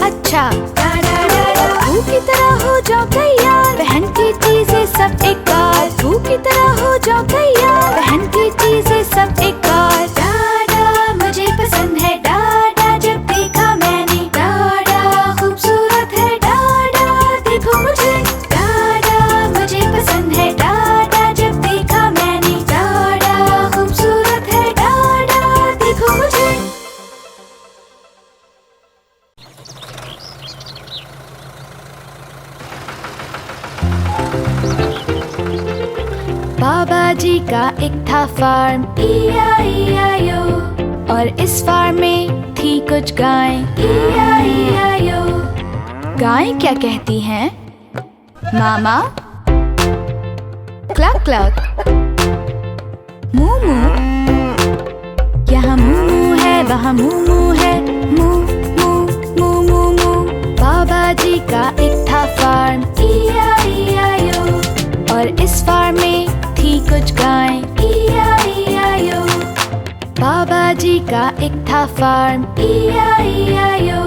अच्छा। फू की तरह हो जाओ तैयार, पहन की चीजें सब एक बार। फू की तरह हो जाओ तैयार, पहन की चीजें सब एक बार। डाडा मुझे पसंद है, डाडा जब देखा मैंने। डाडा खूबसूरत है, डाडा देखो मुझे। डाडा मुझे पसंद है, डाडा जब देखा मैंने। डाडा खूबसूरत है, डाडा देखो मुझे। बाबा जी का एक था फार्म, E-I-E-I-O। और इस फार्म में थी कुछ गायें, E-I-E-I-O। गायें क्या कहती हैं? मामा, क्लक क्लक, मू मू। यहाँ मू मू है, वहाँ मू मू है, मू मू मू मू मू। बाबा जी का एक था फार्म, E-I-E-I-O। और इस फार्म में थी कुछ गायें, E-I-E-I-O। बाबा जी का एक था फार्म, E-I-E-I-O।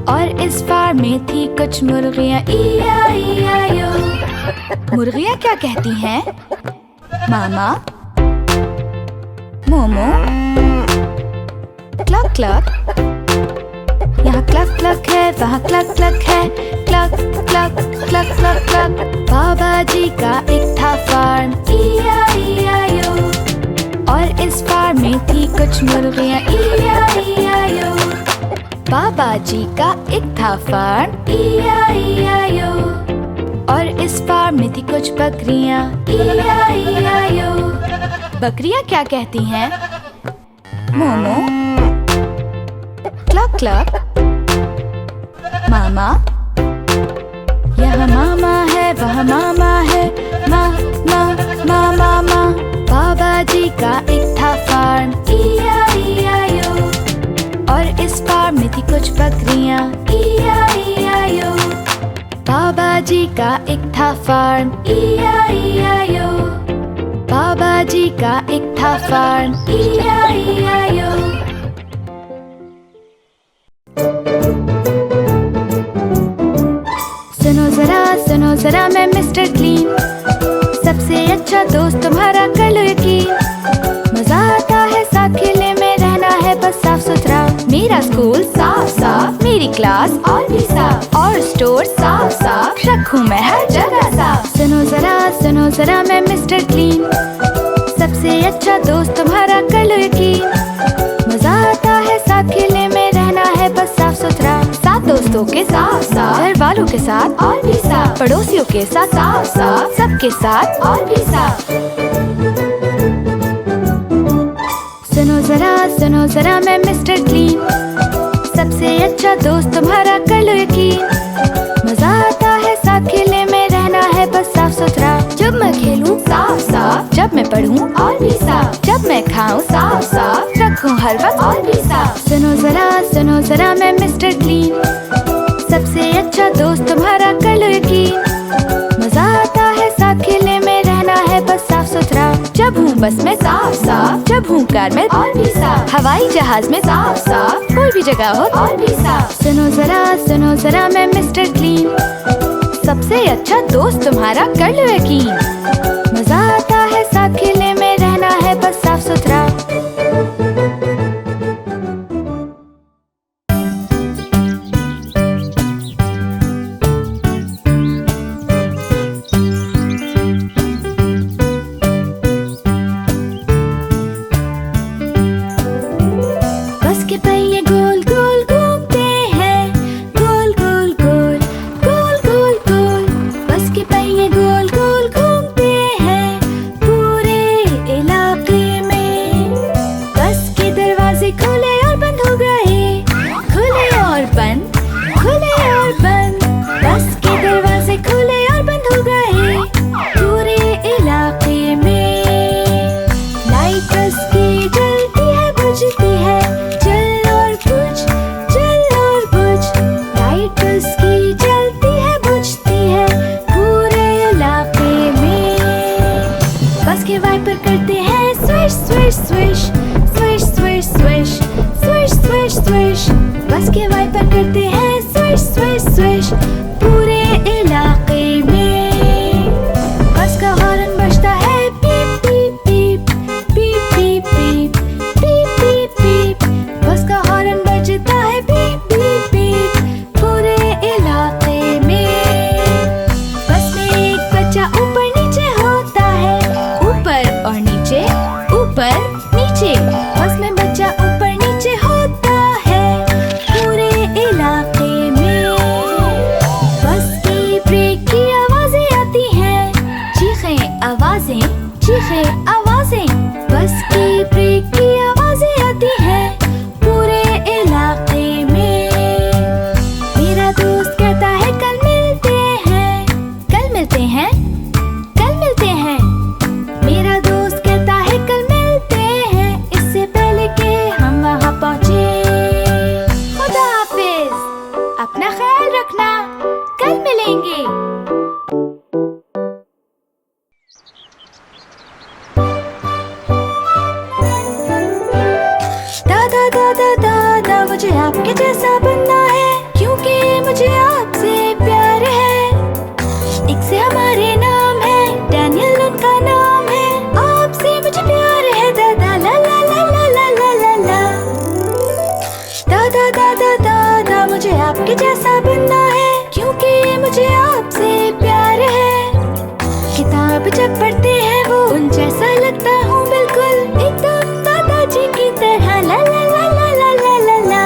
और इस फार्म में थी कुछ मुर्गियाँ, E-I-E-I-O। मुर्गियाँ क्या कहती हैं? मामा, मोमो, क्लक क्लक। यहाँ क्लक क्लक है, वहाँ क्लक क्लक है, cluck cluck cluck cluck cluck. बाबा जी का एक था फार्म, E-I-E-I-O। और इस फार्म में थी कुछ मुर्गियाँ, E-I-E-I-O। बाबा जी का एक था फार्म, E-I-E-I-O। और इस फार्म में थी कुछ बकरियाँ, E-I-E-I-O। बकरियाँ क्या कहती हैं? मोमो, क्लक क्लक, मामा। यहाँ मामा है, वहाँ मामा है, मा मा मा मा मा। बाबा जी का एक था फार्म, E-I-E-I-O। और इस फार्म में थी कुछ बकरियाँ, E-I-E-I-O। बाबा जी का एक था फार्म, E-I-E-I-O। बाबा जी का एक था फार्म, E-I-E-I-O। सुनो जरा मैं मिस्टर क्लीन, सबसे अच्छा दोस्त तुम्हारा कर लो यकीन। मजा आता है साथ खेलने में, रहना है बस साफ सुथरा। मेरा स्कूल साफ साफ, मेरी क्लास और भी साफ, और स्टोर साफ साफ, रखूं मैं हर जगह साफ। सुनो जरा मैं मिस्टर क्लीन, सबसे अच्छा दोस्त तुम्हारा कर लो यकीन। मजा आता है साथ खेलने में, रहना है बस साफ सुथरा। साथ दोस्तों के साथ साथ, घर वालों के साथ और भी साथ, पड़ोसियों के साथ साफ साफ, सबके साथ और भी साफ। सुनो जरा मैं मिस्टर क्लीन, सबसे अच्छा दोस्त तुम्हारा कर लो यकीन। मजा आता है साथ खेलने में, रहना है बस साफ सुथरा। जब मैं खेलूं साफ साफ, जब मैं पढ़ूं और भी साफ, जब मैं खाऊं साफ साफ, रखूं हर वक्त और भी साफ। सुनो जरा मैं मिस्टर क्लीन, सबसे अच्छा दोस्त तुम्हारा कर लो यकीन। मजा आता है साथ खेलने में, रहना है बस साफ सुथरा। जब हूँ बस में साफ साफ, जब हूँ कार में और भी साफ, हवाई जहाज में साफ साफ, कोई भी जगह हो और भी साफ। सुनो जरा मैं मिस्टर क्लीन, सबसे अच्छा दोस्त तुम्हारा कर लो यकीन। मजा आता है साथ खेलने में, रहना है बस साफ सुथरा। स्विश स्विश स्विश पूरे इलाके में। बस का हॉर्न बजता है पीप पीप पीप पीप पीप पीप पीप पीप पीप। बस का हॉर्न बजता है पीप पीप पीप पूरे इलाके में। बस में एक बच्चा ऊपर नीचे होता है, ऊपर और नीचे, ऊपर नीचे। बस में बच्चा ऊपर नीचे होता है पूरे इलाके में। बस की ब्रेक की आवाजें आती हैं, चीखें आवाजें, चीखें आवाजें। बस की ब्रेक की आवाजें आती हैं पूरे इलाके में। मेरा दोस्त कहता है कल मिलते हैं, कल मिलते हैं, कल मिलते हैं। मेरा दोस्त कहता है कल मिलते हैं, इससे पहले कि हम वहाँ पहुँचे। खुदा हाफिज, अपना ख्याल रखना, कल मिलेंगे। दादा दादा दादा मुझे आपके जैसा बनना है, क्योंकि मुझे आपसे प्यार है। एक से हमारे नाम है, डैनियल उनका नाम है। आपसे मुझे प्यार है दादा, ला ला ला ला ला ला ला ला। दादा दादा दादा मुझे आपके जैसा बनना है, क्योंकि मुझे आपसे प्यार है। किताब जब पढ़ते हैं वो उन जैसा लगता हूँ बिल्कुल, एकदम दादाजी की तरह, ला ला ला ला ला ला ला ला।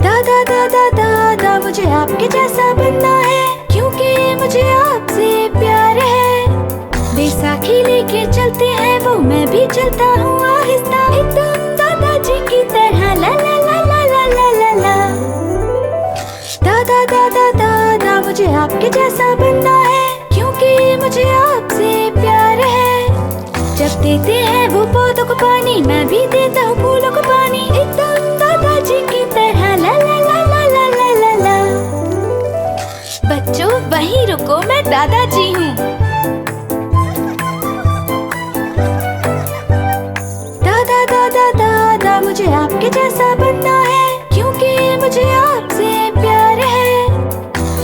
दादा दादा दादा मुझे आपके जैसा बनना है, क्योंकि मुझे आपसे प्यार है। बैसाखी लेके चलते हैं वो मैं भी चलता हूँ आहिस्ता, एकदम दादाजी की तरह, ला ला ला ला ला ला ला ला। दादा दादा दादा मुझे आपके जैसा बनना है, क्योंकि मुझे आपसे प्यार है। जब देते हैं वो पौधों को पानी, मैं भी देता हूँ फूलों को पानी, एकदम दादाजी की तरह, ला ला ला ला ला ला ला ला। बच्चों वहीं रुको, मैं दादाजी हूँ। दादा दादा दादा मुझे आपके जैसा बनना है, क्योंकि मुझे आपसे प्यार है।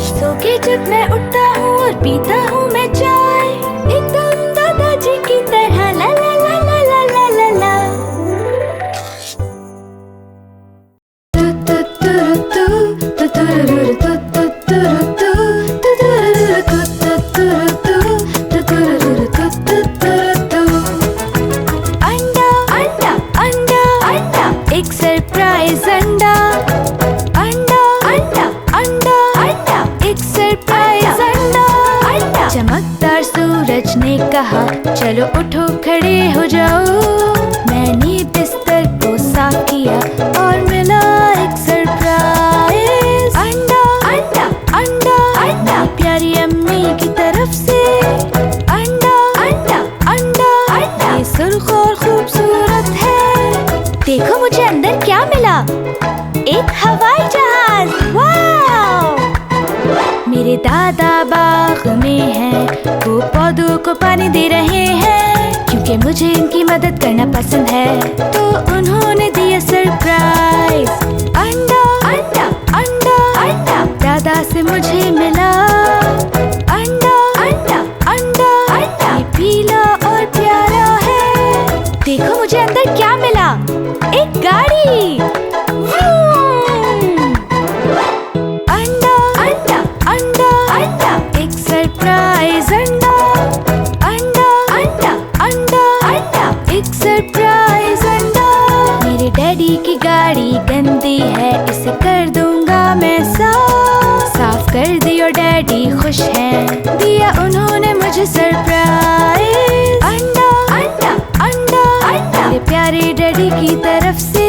सो के जब मैं उठता हूँ और पीता हूँ मैं चाय, एकदम दादाजी की तरह, ला ला ला ला ला ला ला ला। तु तु तुरु तु, तु तुरुरु तु तु तुरु तु, तु तुरुरु तु तु तुरु तु, तु तुरुरु तु तु तुरु तु। अंडा अंडा अंडा अंडा, एक सरप्राइज अंडा। अंडा अंडा अंडा अंडा, एक सरप्राइज अंडा। अंडा। चमकदार सूरज ने कहा चलो उठो खड़े हो जाओ। मैंने बिस्तर को साफ किया और मिला एक सरप्राइज अंडा। अंडा अंडा अंडा, प्यारी अम्मी की तरफ से। अंडा अंडा अंडा अंडा, ये सुर्ख और खूबसूरत है। देखो मुझे अंदर क्या मिला, एक हवाई जहाज। वाव! मेरे दादा बाग में हैं, वो पौधों को पानी दे रहे हैं, क्योंकि मुझे इनकी मदद करना पसंद है, तो उन्होंने दिया सरप्राइज अंडा। अंडा अंडा अंडा, दादा से मुझे मिला अंडा। अंडा अंडा अंडा, ये पीला और प्यारा है। देखो मुझे अंदर क्या मिला, एक गाड़ी। अंडा अंडा अंडा अंडा, एक सरप्राइज अंडा। अंडा अंडा अंडा अंडा, एक सरप्राइज अंडा। मेरे डैडी की गाड़ी गंदी है, इसे कर दूंगा मैं साफ। साफ कर दियो, डैडी खुश हैं, दिया उन्होंने मुझे सरप्राइज अंडा। अंडा अंडा अंडा, मेरे प्यारे डैडी की तरफ से।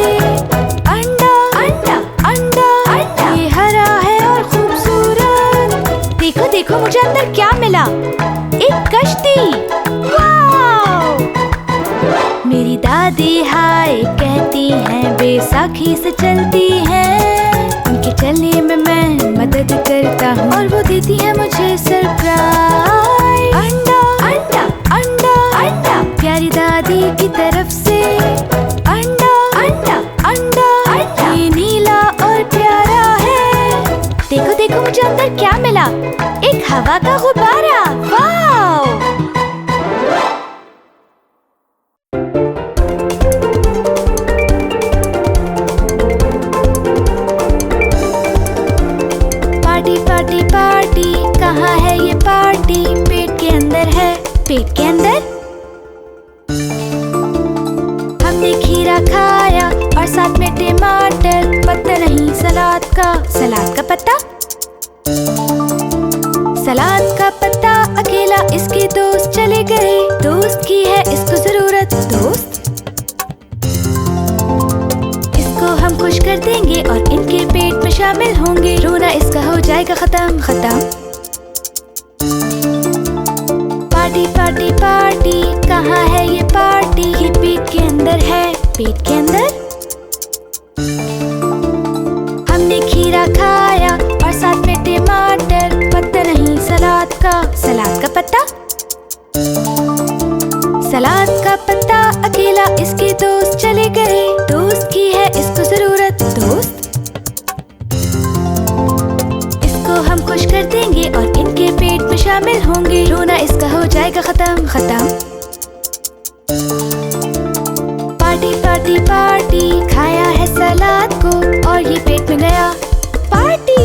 अंडा अंडा अंडा अंडा, ये हरा है और खूबसूरत। देखो देखो मुझे अंदर क्या मिला, एक कश्ती। वाव! मेरी दादी हाय कहती हैं, बैसाखी से चलती हैं। उनके चलने में मैं मदद करता हूँ और वो देती है मुझे सरप्राइज अंडा। अंडा अंडा अंडा, की तरफ से। अंडा अंडा अंडा अंडा, ये नीला और प्यारा है। देखो देखो मुझे अंदर क्या मिला, एक हवा का गुब्बारा। वाव! पार्टी पार्टी पार्टी, कहाँ है ये पार्टी? पेट के अंदर है। पेट के अंदर हमने खीरा खाया और साथ में टमाटर। पत्ता नहीं सलाद का, सलाद का पत्ता। सलाद का पत्ता अकेला, इसके दोस्त चले गए। दोस्त की है इसको जरूरत, दोस्त। इसको हम खुश कर देंगे और इनके पेट में शामिल होंगे। रोना इसका हो जाएगा खत्म खत्म। पार्टी पार्टी पार्टी, कहाँ है ये पार्टी? ये पेट के अंदर है। पेट के अंदर हमने खीरा खाया और साथ में टमाटर। पत्ता नहीं सलाद का, सलाद का पत्ता। सलाद का पत्ता अकेला, इसके दोस्त चले गए। दोस्त की है इसको जरूरत, दोस्त। इसको हम खुश कर देंगे और इनके पेट में शामिल होंगे। रोना इसका हो जाएगा खत्म खत्म। पार्टी पार्टी पार्टी, खाया है सलाद को और ये पेट में गया। पार्टी!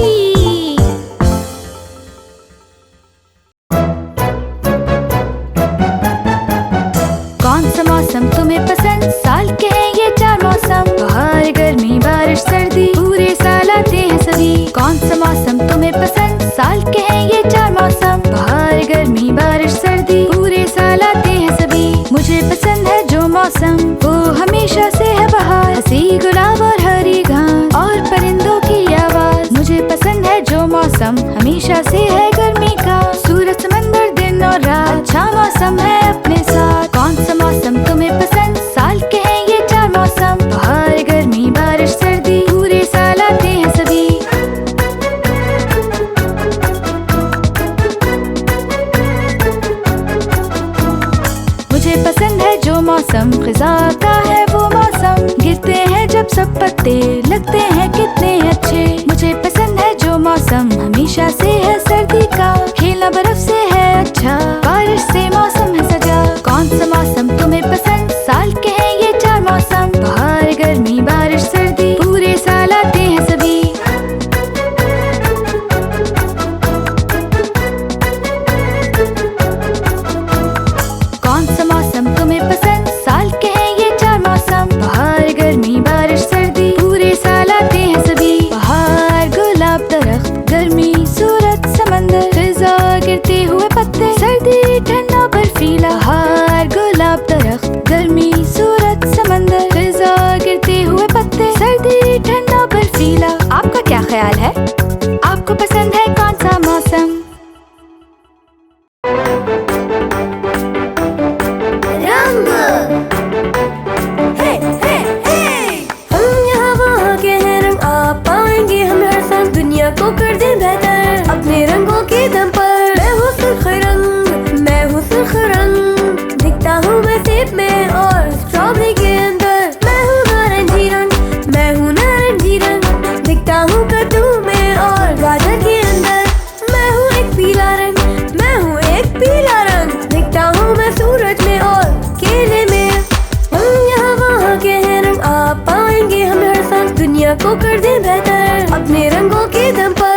कौन सा मौसम तुम्हें पसंद? साल के हैं ये 4 मौसम। बाहर गर्मी बारिश सर्दी, पूरे साल आते हैं सभी। कौन सा मौसम तुम्हें पसंद? साल के हैं ये 4 मौसम। बाहर गर्मी बारिश सर्दी, पूरे साल आते हैं सभी। मुझे पसंद है जो मौसम, वो हमेशा से है बहार। हंसी गुलाब और हरी घास और परिंदों की आवाज। मुझे पसंद है जो मौसम, हमेशा से है गर्मी का। सूरज समंदर दिन और रात, अच्छा मौसम है अपने साथ। कौन सा मौसम तुम्हें पसंद? साल के हैं ये 4 मौसम। बाहर गर्मी बारिश सर्दी, पूरे साल आते हैं सभी। मुझे पसंद है जो मौसम, खिजा का है वो मौसम। गिरते हैं जब सब पत्ते, लगते हैं कितने अच्छे। मुझे पसंद है जो मौसम, हमेशा से है सर्दी का। खेलना बर्फ से है अच्छा, बारिश से मौसम है सजा। कौन सा मौसम तुम्हें पसंद? साल के हैं ये 4 मौसम। बाहर गर्मी बारिश सर्दी, पूरे साल आते हैं सभी। कौन सा मौसम तुम्हें पसंद? साल के हैं ये 4 मौसम। बाहर गर्मी बारिश सर्दी, पूरे साल आते हैं सभी। बाहर गुलाब दरख्त, गर्मी सूरज समंदर। फिजा गिरते हुए पत्ते, सर्दी ठंडा बर्फीला। बाहर गुलाब दरख्त, गर्मी सूरज समंदर। फिजा गिरते हुए पत्ते, सर्दी ठंडा बर्फीला। आपका क्या ख्याल है? आपको पसंद है कौन सा मौसम? को कर दे बेहतर अपने रंगों के दम पर। मैं हूँ सुर्ख रंग, मैं हूँ सुर्ख रंग। दिखता हूँ मैं सेब में और स्ट्रॉबेरी के अंदर। मैं हूँ नारंगी रंग, मैं हूँ नारंगी रंग। दिखता हूँ कद्दू में और गाजर के अंदर। मैं हूँ एक पीला रंग, मैं हूँ एक पीला रंग। दिखता हूँ मैं सूरज में और केले में। हम यहाँ वहाँ के हैं रंग, आप पाएंगे हम हर संग। दुनिया को कर दे बेहतर अपने रंगों के दम पर।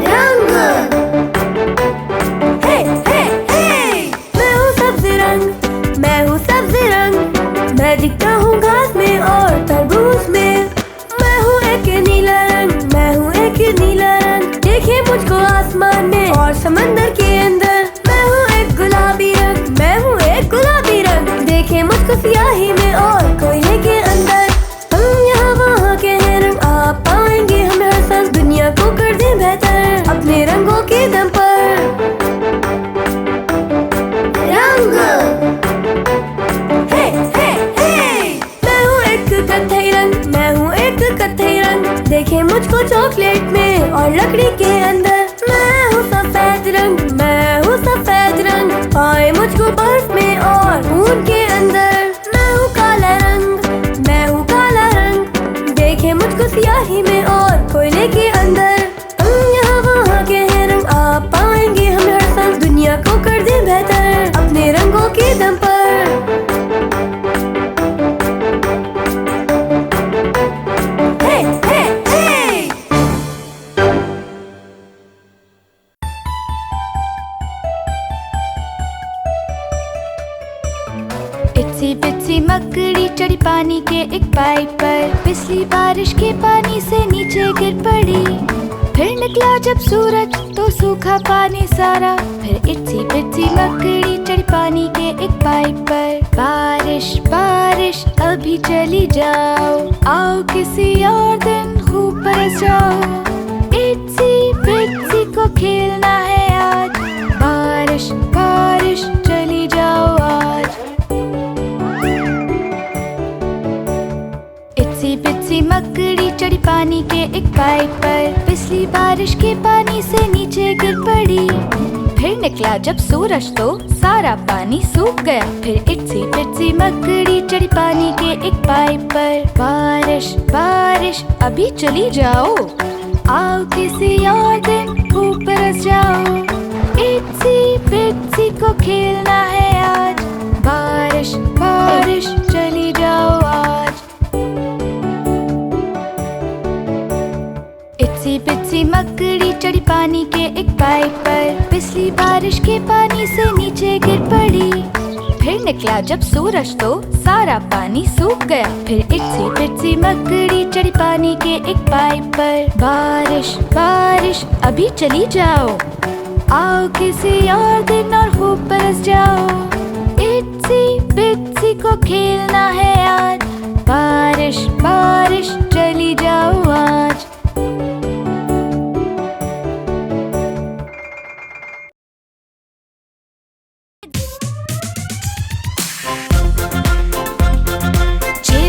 रंग हे हे हे, मैं हूँ सब्ज़ी रंग, मैं हूँ सब्ज़ी रंग। मैं दिखता हूँ घास में और तरबूज में। मैं हूँ एक नीला रंग, मैं हूँ एक नीला रंग। देखिए मुझको आसमान में और समंदर के अंदर। मैं हूँ एक गुलाबी रंग, मैं हूँ एक गुलाबी रंग। देखिए मुझको सियाही में और कोयले के अंदर। हम यहाँ वहाँ के हैं रंग, आप पाएंगे हम हर संग। दुनिया को कर दे बेहतर अपने रंगों के दम पर। रंग हे हे हे, मैं हूँ एक कत्थई रंग, मैं हूँ एक कत्थई रंग। देखे मुझको चॉकलेट में और लकड़ी के अंदर। मैं हूँ सफेद रंग, मैं हूँ सफेद रंग। पाए मुझको बर्फ में उनके अंदर। मैं हूँ काला रंग, मैं हूँ काला रंग, देखे मुझको सियाही में और कोयले के अंदर। यहाँ वहाँ के हैं रंग, आप पाएंगे हम हर संग, दुनिया को कर दे बेहतर अपने रंगों के दम पर। इत्सी बित्सी मकड़ी चढ़ी पानी के एक पाइप पर, पिछली बारिश के पानी से नीचे गिर पड़ी। फिर निकला जब सूरज तो सूखा पानी सारा। फिर इत्सी बित्सी मकड़ी चढ़ी पानी के एक पाइप पर, बारिश बारिश अभी चली जाओ, आओ किसी और दिन खूब बरस जाओ। इत्सी बित्सी को खेलना है आज, बारिश बारिश चली जाओ आज। इत्सी बित्सी मकड़ी चढ़ी पानी के एक पाइप पर, पिछली बारिश के पानी से नीचे गिर पड़ी। फिर निकला जब सूरज तो सारा पानी सूख गया। फिर इत्सी बित्सी मकड़ी चढ़ी पानी के एक पाइप पर, बारिश बारिश अभी चली जाओ, आओ किसी और दिन खूब बरस जाओ। इत्सी बित्सी को खेलना है आज, बारिश बारिश चली जाओ आज। इत्सी बित्सी मकड़ी चढ़ी पानी के एक पाइप पर, पिछली बारिश के पानी से नीचे गिर पड़ी। फिर निकला जब सूरज तो सारा पानी सूख गया। फिर इत्सी बित्सी मकड़ी चढ़ी पानी के एक पाइप पर, बारिश बारिश अभी चली जाओ, आओ किसी और दिन और खूब बरस जाओ। इत्सी बित्सी को खेलना है आज, बारिश बारिश चली जाओ आज।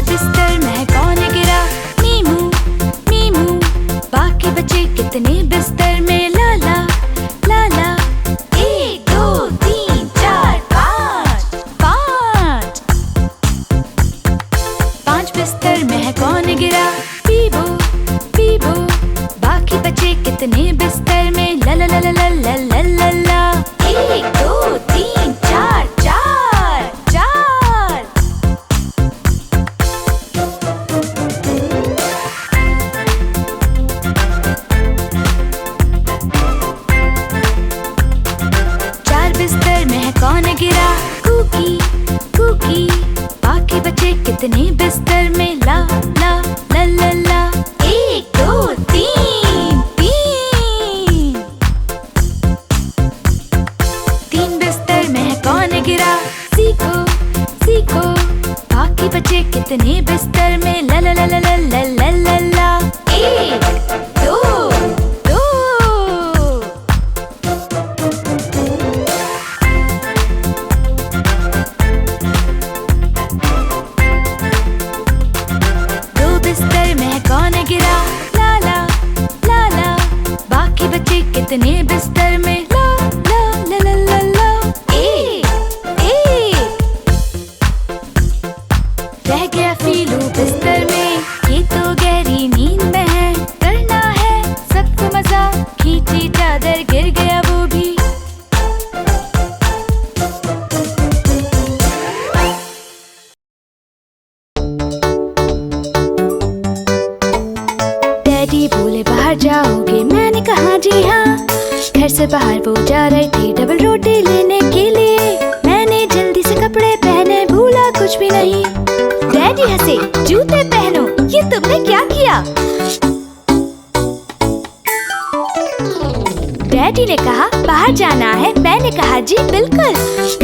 बिस्तर में कौन गिरा, मीमू मीमू, बाकी बचे कितने बिस्तर में, लाला लाला। 1 2 3 4 5 5 5 बिस्तर में है कौन गिरा, बीबो बीबो, बाकी बचे कितने बिस्तर में, ला ला ला ला ला ला ला ला। 1 2 3 4 4 4। बिस्तर में है कौन गिरा, कुकी कुकी, बाकी बचे कितने बिस्तर में, ला ला ला ला ला। 1 2 3 3 3 बिस्तर में है कौन गिरा, सीखो सीखो, बाकी बचे कितने बिस्तर में, ला ला ला ला ला ला ला ला। 1 2 2। बिस्तर में है कौन गिरा, लाला लाला, बाकी बचे कितने बिस्तर में, ला ला ला ला ला ला। 1 1 रह गया फीलू बिस्तर में, ये तो गहरी नींद में है, करना है सबको मजा, खींची चादर गिर गया वो भी। डैडी बोले बाहर जाओगे, मैंने कहा जी हाँ। घर से बाहर वो जा रहे थे डबल रोटी लेने के लिए, मैंने जल्दी से कपड़े पहने, भूला कुछ भी नहीं। डैडी हंसे, जूते पहनो, ये तुमने क्या किया? डैडी ने कहा बाहर जाना है, मैंने कहा जी बिल्कुल।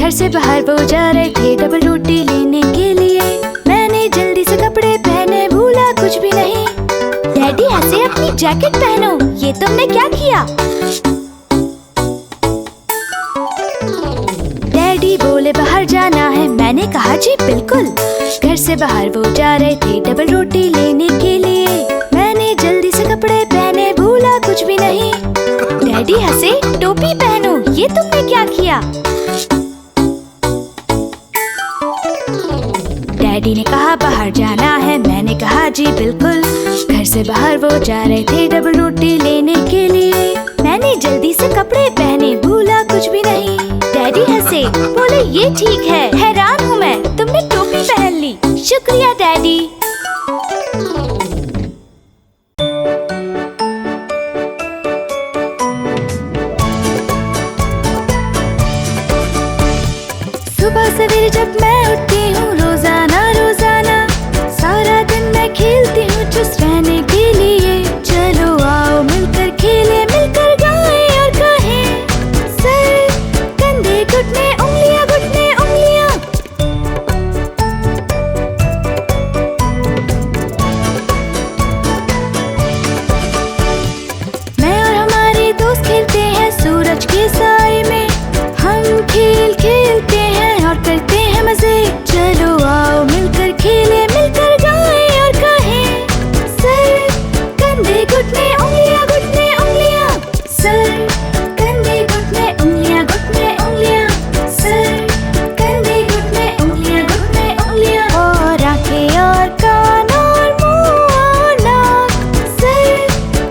घर से बाहर वो जा रहे थे डबल रोटी लेने के लिए, मैंने जल्दी से कपड़े पहने, भूला कुछ भी नहीं। डैडी हंसे, अपनी जैकेट पहनो, ये तुमने क्या किया? डैडी बोले बाहर जाना है, मैंने कहा जी बिल्कुल। घर से बाहर वो जा रहे थे डबल रोटी लेने के लिए, मैंने जल्दी से कपड़े पहने, भूला कुछ भी नहीं। डैडी हंसे, टोपी पहनो, ये तुमने क्या किया? डैडी ने कहा बाहर जाना है, मैंने कहा जी बिल्कुल। घर से बाहर वो जा रहे थे डबल रोटी लेने के लिए। मैंने जल्दी से कपड़े पहने, भूला कुछ भी नहीं। डैडी हंसे, बोले ये ठीक है, हैरान हूँ मैं, तुमने टोपी पहन ली। शुक्रिया डैडी। सुबह सवेरे जब मैं उठती हूँ रोजाना रोजाना, सारा दिन मैं खेलती हूँ चुस्त रहने के लिए। चलो आओ मिलकर खेले, मिलकर गाएं और कहें। सर, कंधे, घुटने, उंगलियां, घुटने, उंगलियां। मैं और हमारे दोस्त खेलते हैं सूरज के साए में। हम खेल खेलते हैं और करते हैं मजे। चलो आओ मिलकर खेले, मिलकर गाएं और कहें। सर, कंधे, घुटने, उंगलियां, घुटने, उंगलियां। सर, कंधे, घुटने, उंगलियां, घुटने, उंगलियां। सर, कंधे, घुटने, उंगलियां, घुटने, उंगलियां। और आंखें और कान और मुंह और नाक। सर,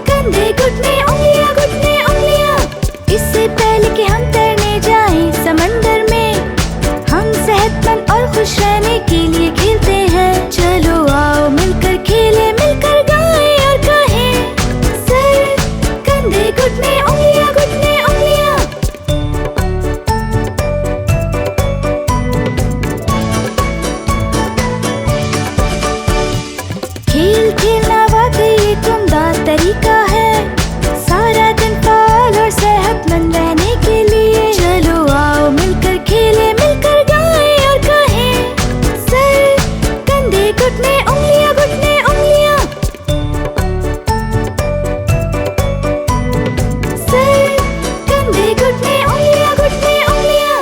कंधे, घुटने, उंगलियां, घुटने, उंगलियां। इससे पहले कि हम तैरने जाएं समंदर में, हम सेहतमंद और खुश रहने के लिए खेलते हैं। चलो आओ मिलकर खेले, मिलकर गाएं और कहें। सर, कंधे, घुटने, उंगलियां, घुटने, उंगलियां। खेल खेलना वाकई एक उम्दा तरीका है, सारा दिन फाल और सेहतमंद रहने के लिए। चलो आओ मिलकर खेले, मिलकर गाएं और कहें। सर, कंधे, घुटने, उंगलियां, घुटने, उंगलियां। सर, कंधे, घुटने, उंगलियां, घुटने, उंगलियां।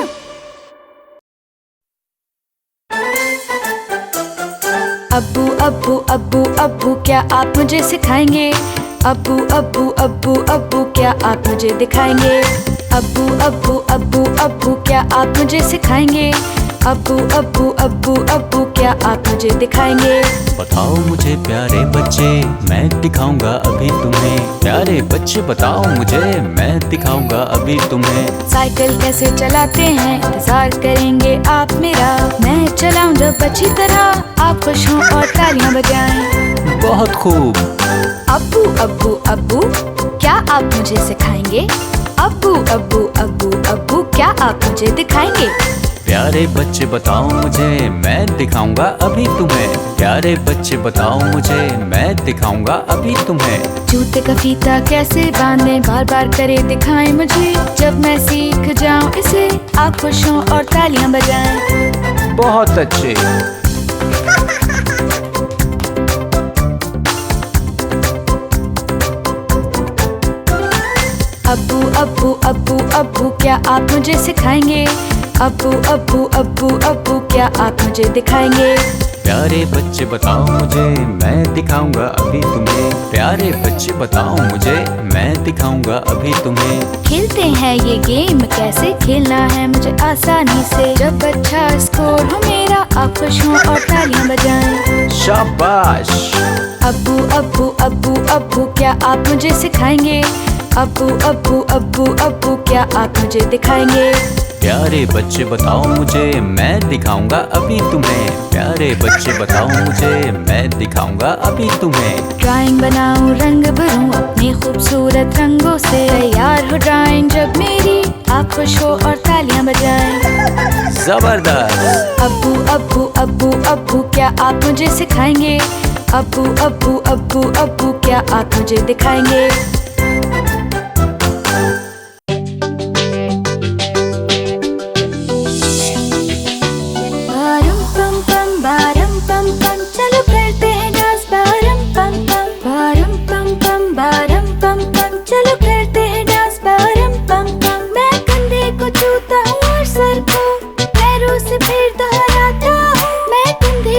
अब्बू अब्बू अब्बू अब्बू क्या आप मुझे सिखाएंगे? अब्बू अब्बू अब्बू अब्बू क्या आप मुझे दिखाएंगे? अब्बू अब्बू अब्बू अब्बू क्या आप मुझे सिखाएंगे? अब्बू अब्बू अब्बू अब्बू क्या आप मुझे दिखाएंगे? बताओ मुझे प्यारे बच्चे, मैं दिखाऊंगा अभी तुम्हें। प्यारे बच्चे बताओ मुझे, मैं दिखाऊंगा अभी तुम्हें। साइकिल कैसे चलाते हैं इंतजार करेंगे आप मेरा। मैं चलाऊं जब अच्छी तरह, आप खुश हों और तालियां बजाएं। बहुत खूब। अब्बू अब्बू अब्बू क्या आप मुझे सिखाएंगे? अब्बू अब्बू अब्बू अब्बू क्या आप मुझे दिखाएंगे? प्यारे बच्चे बताओ मुझे, मैं दिखाऊंगा अभी तुम्हें। प्यारे बच्चे बताओ मुझे, मैं दिखाऊंगा अभी तुम्हें। जूते का फीता कैसे बांधें बार बार करे दिखाएं मुझे। जब मैं सीख जाऊं इसे, आप खुश हों और तालियां बजाएं। बहुत अच्छे। अब्बू अब्बू अब्बू अब्बू क्या आप मुझे सिखाएंगे? अब्बू अब्बू अब्बू अब्बू क्या आप मुझे दिखाएंगे? प्यारे बच्चे बताओ मुझे, मैं दिखाऊंगा अभी तुम्हें। प्यारे बच्चे बताओ मुझे, मैं दिखाऊंगा अभी तुम्हें। खेलते हैं ये गेम, कैसे खेलना है मुझे आसानी से। जब अच्छा स्कोर हो मेरा, आप खुश हों और तालियां बजाएं। शाबाश। अब्बू अब्बू अब्बू अब्बू क्या आप मुझे सिखाएंगे? अब्बू अब्बू अब्बू अब्बू क्या आप मुझे दिखाएंगे? प्यारे बच्चे बताओ मुझे, मैं दिखाऊंगा अभी तुम्हें। प्यारे बच्चे बताओ मुझे, मैं दिखाऊंगा अभी तुम्हें। ड्राइंग बनाऊं, रंग भरूं अपने खूबसूरत रंगों से। तैयार हो ड्राइंग जब मेरी, आप खुश हो और तालियां बजाएं। जबरदस्त। अब्बू अब्बू अब्बू अब्बू क्या आप मुझे सिखाएंगे? अब्बू अब्बू अब्बू अब्बू क्या आप मुझे दिखाएंगे?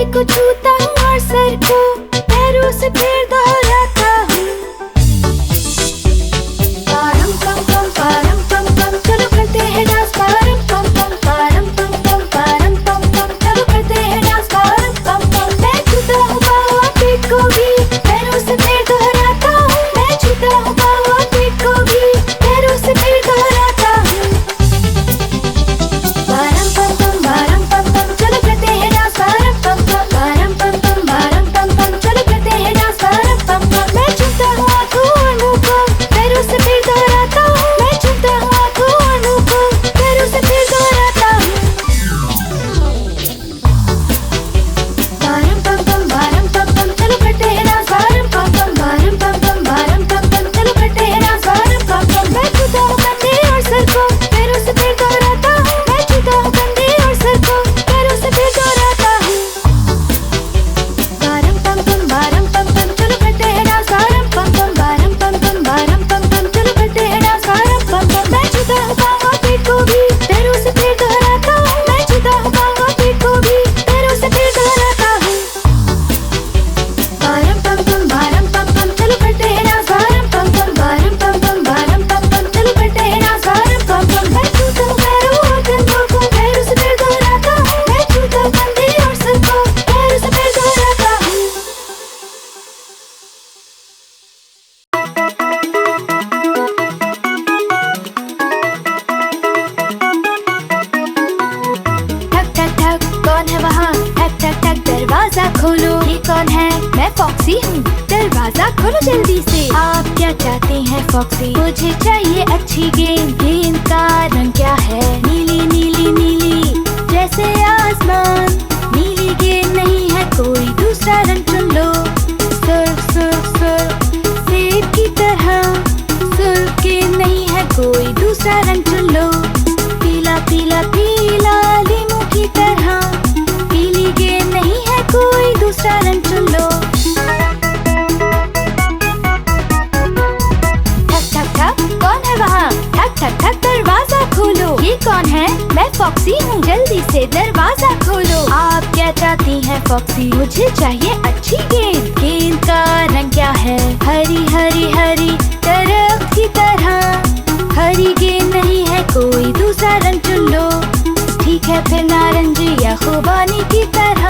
को छूता हूँ और सर को पैरों से फिर दोहराता हूँ। फॉक्सी हूँ, दरवाजा खोलो जल्दी से। आप क्या चाहते हैं फॉक्सी? मुझे चाहिए अच्छी गेंद। गेंद का रंग क्या है? नीली नीली नीली जैसे आसमान। नीली गेंद नहीं है कोई दूसरा रंग चुन लो। सुर्ख सुर्ख सुर्ख सेब की तरह। सुर्ख गेंद नहीं है कोई दूसरा रंग चुन लो। पीला पीला पीला लीमू की तरह। पीली गेंद नहीं है कोई दूसरा रंग चुन लो। ठक ठक ठक कौन है वहाँ? ठक ठक ठक दरवाजा खोलो। ये कौन है? मैं फॉक्सी हूँ, जल्दी से दरवाजा खोलो। आप क्या चाहती हैं फॉक्सी? मुझे चाहिए अच्छी गेंद। गेंद का रंग क्या है? हरी हरी हरी दरख्त की तरह। हरी गेंद नहीं है कोई दूसरा रंग चुन लो। ठीक है फिर नारंगी या खुबानी की तरह।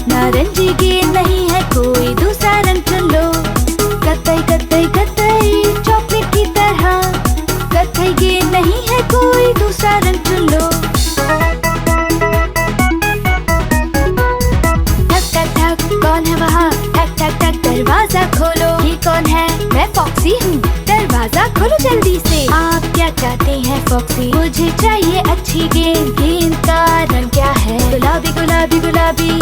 नारंगी गेंद नहीं है कोई दूसरा रंग चुन लो। कत्थई कत्थई कत्थई चॉकलेट की तरह। कत्थई गेंद नहीं है कोई दूसरा रंग चुन लो। ठक ठक ठक कौन है वहाँ? ठक ठक ठक दरवाजा खोलो। ये कौन है? मैं फॉक्सी हूँ, दरवाजा खोलो जल्दी से। आप क्या चाहते हैं फॉक्सी? मुझे चाहिए अच्छी गेंद। गेंद का रंग क्या है? गुलाबी गुलाबी गुलाबी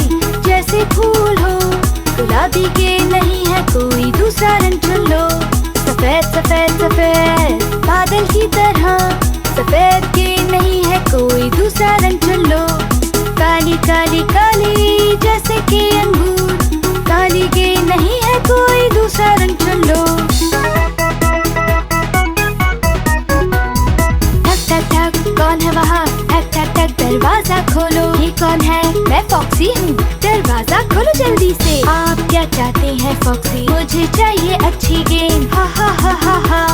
जैसे फूल हो। गुलाबी गेंद नहीं है कोई दूसरा रंग चुन लो। सफेद सफेद सफेद बादल की तरह। सफेद गेंद नहीं है कोई दूसरा रंग चुन लो। काली काली काली जैसे कि अंगूर। काली गेंद नहीं है कोई दूसरा रंग चुन लो। ठक ठक ठक कौन है वहाँ? ठक ठक ठक दरवाजा खोलो। ये कौन है? मैं फॉक्सी हूँ, दरवाजा खोलो जल्दी से। आप क्या चाहते हैं फॉक्सी? मुझे चाहिए अच्छी गेंद। हा हा हा हा हा।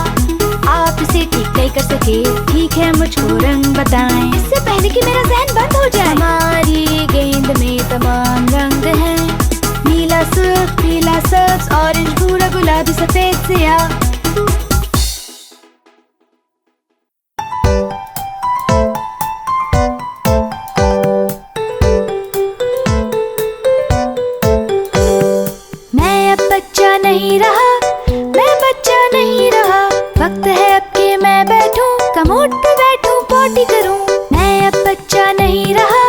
आप इसे ठीक नहीं कर सके, ठीक है मुझको रंग बताएं, इससे पहले कि मेरा ज़हन बंद हो जाए। हमारी गेंद में तमाम रंग हैं। नीला सुर्ख पीला सब्ज ऑरेंज भूरा गुलाबी सफेद सियाह। मैं अब बच्चा नहीं रहा, मैं बच्चा नहीं रहा। वक्त है अब कि मैं बैठूं, कमोड पे बैठूं, पोटी करूं। मैं अब बच्चा नहीं रहा,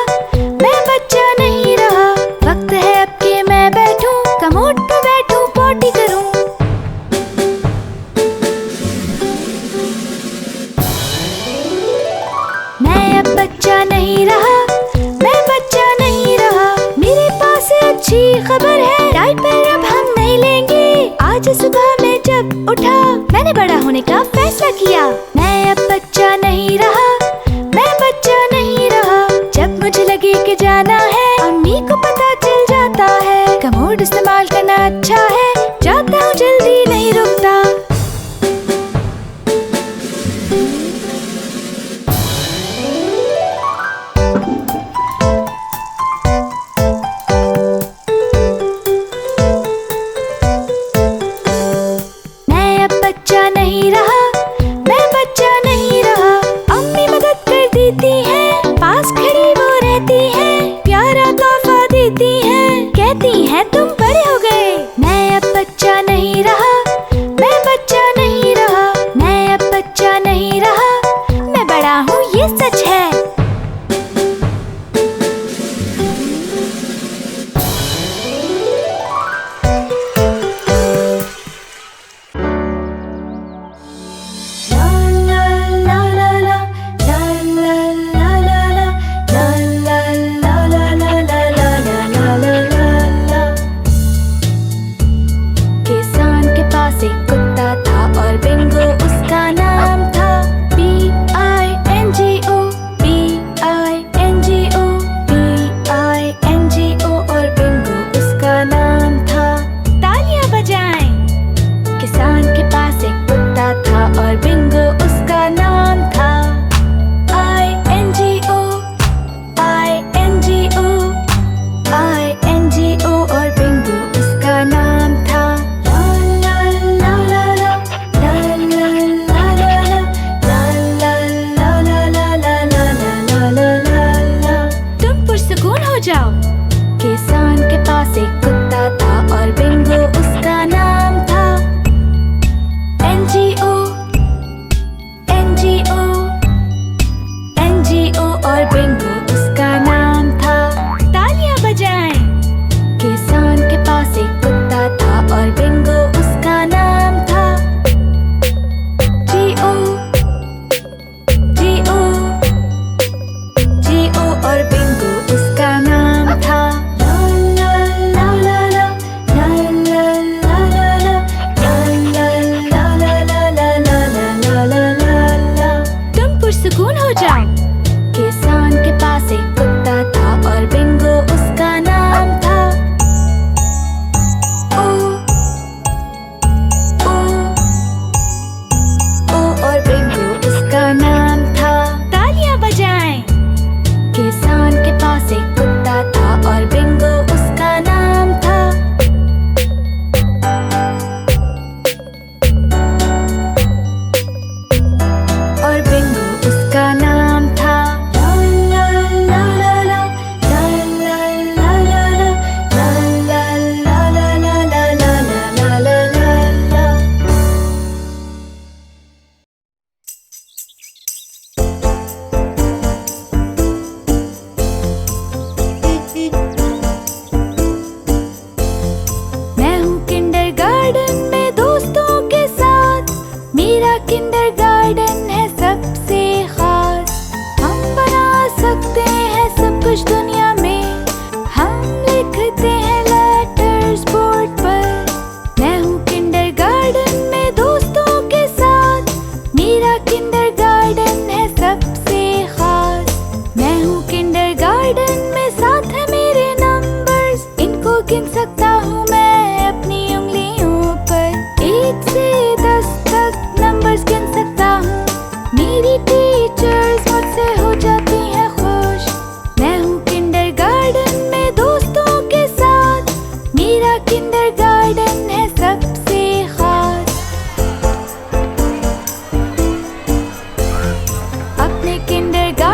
मैं बच्चा नहीं रहा। वक्त है अब कि मैं बैठूं, कमोड पे बैठूं, पोटी करूं। मैं अब बच्चा नहीं रहा, मैं बच्चा नहीं रहा। मेरे पास अच्छी खबर है, डायपर अब हम नहीं लेंगे। आज सुबह मैं जब उठा, मैंने बड़ा होने का फैसला किया। मैं अब बच्चा नहीं रहा, मैं बच्चा नहीं रहा। जब मुझे लगे कि जाना है, अम्मी को पता चल जाता है। कमोड इस्तेमाल करना अच्छा है, जाता हूँ जल्दी नहीं रुकता। मैं अब बच्चा नहीं रहा, मैं बच्चा नहीं रहा। अम्मी मदद कर देती हैं, पास खड़ी वो रहती हैं, प्यारा तोहफा देती हैं, कहती हैं तुम बड़े हो गए। मैं अब बच्चा नहीं रहा, मैं बच्चा नहीं रहा। मैं अब बच्चा नहीं रहा, मैं बड़ा हूँ ये सच है।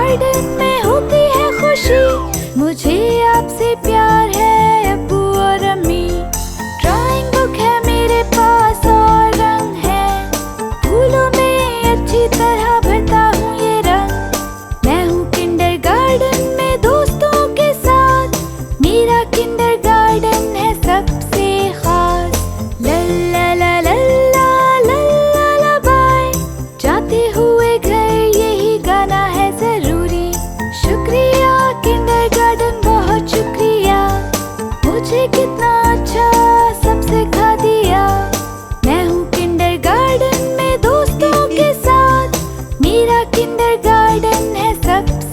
गार्डन में होती है खुशी, मुझे आपसे प्यार है अब्बू और अम्मी। ड्राइंग बुक है मेरे पास और रंग है, फूलों में अच्छी तरह भरता हूँ ये रंग। मैं हूँ किंडरगार्टन में दोस्तों के साथ, मेरा किंडरगार्टन है सबसे खास। लल्ला ला लल्ला लल्ला ला बाय, जाते हुए घर यही गाना है जरूरी। शुक्रिया किंडरगार्टन, बहुत शुक्रिया, मुझे कितना अच्छा सब सिखा दिया। मैं हूँ किंडरगार्टन में दोस्तों के साथ, मेरा किंडरगार्टन है सबसे